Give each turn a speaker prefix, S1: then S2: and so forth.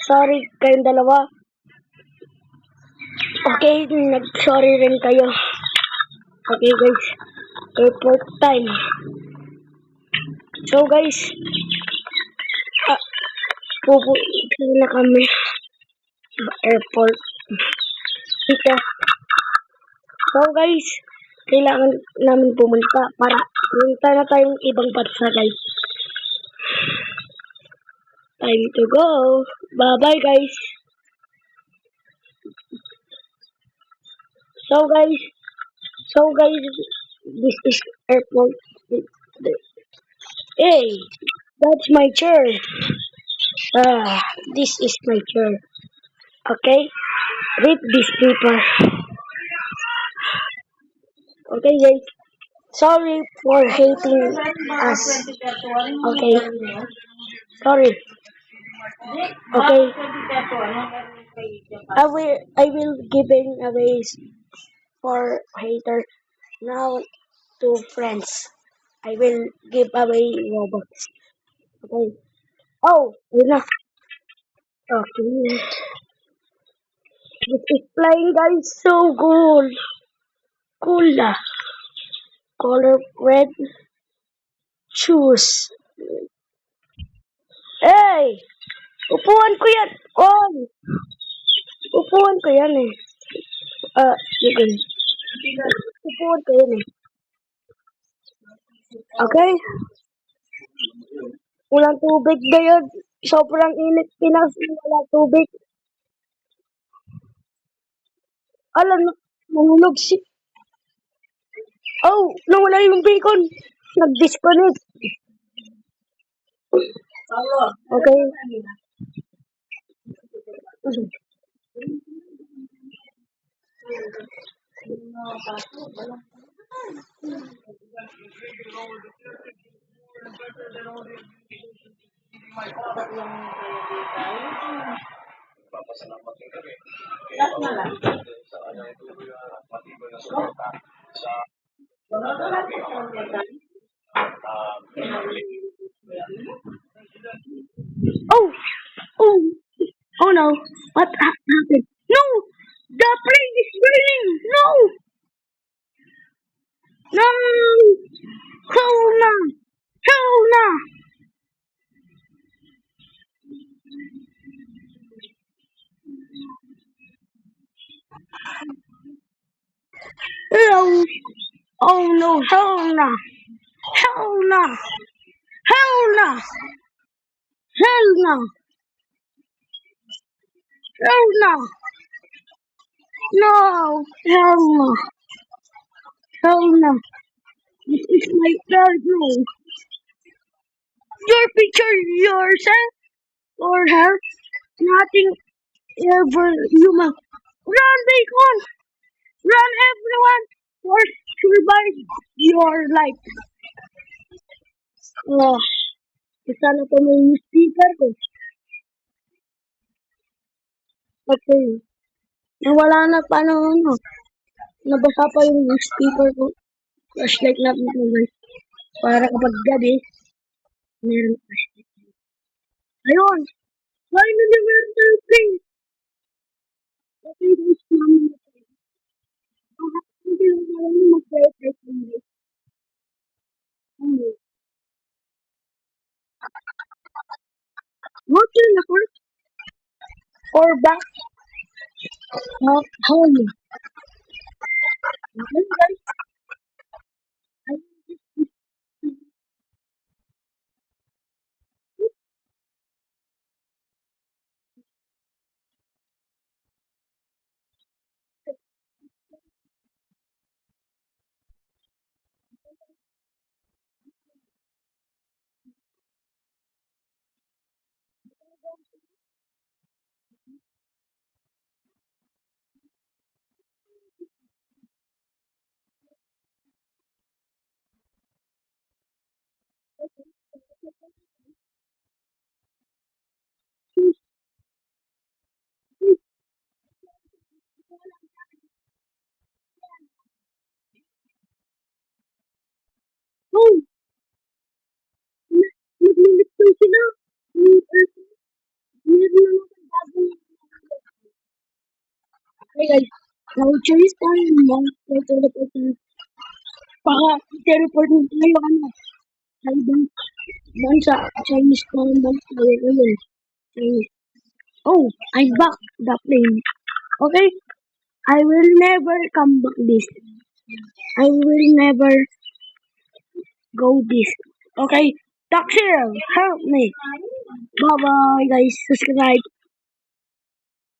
S1: Sorry kayong dalawa. Okay, nag-sorry rin kayo. Okay guys, airport time. So guys, pupunta na kami sa airport. Dito. So guys, kailangan namin pumunta para pumunta na tayong ibang bansa guys. Time to go. Bye-bye guys. So guys, this is airport. Hey, that's my chair. This is my chair. Okay, read this paper. Okay guys, sorry for hating us. Okay, sorry. Okay, I will giving away for hater now to friends. I will give away Robux. Okay. Oh, yun na. Okay. This is flying guys, so cool. Cool na. Color red. Choose. Hey! Upuan ko yan. On. Upuan ko yan eh. Sige. Upuan ko yan eh. Okay? Walang tubig ngayon. Sobrang init Pinas. Wala tubig. Alam, nahulog si... Oh, nawala yung bacon. Nag-disconnect. Okay. Oh, oh, oh no. What happened? No! The plane is burning! No! No! Hell no! Hell no! No! Oh no! Hell no! Hell no! Hell no! Hell no! Hell no! No! Hell no! Hell no! This is my third no. Your picture yourself or her? Nothing ever human. Run, Bacon! Run, everyone! For survive your life. Oh, sana ko may speaker ko. Okay. Nawala na paano ano. Nabasa pa yung speaker ko. Flashlight natin ito guys. Para kapag gabi, meron flashlight. Ayun! Finally, meron tayo plane! Okay guys, mami na tayo. Hindi lang alam na mag-play guys. What in the first or back? How are you? Okay guys. Oh, naglilit ko sila. Meron naman. Okay guys, now choose time mo. Teleport na. Baka teleport mo tayo ano. Sa ibang bansa. Chinese pa ang bansa. Ayun. Chinese. Oh, I'm back. The plane. Okay? I will never come back this. I will never go this. Okay? Taxi, help me. Bye bye guys. Subscribe.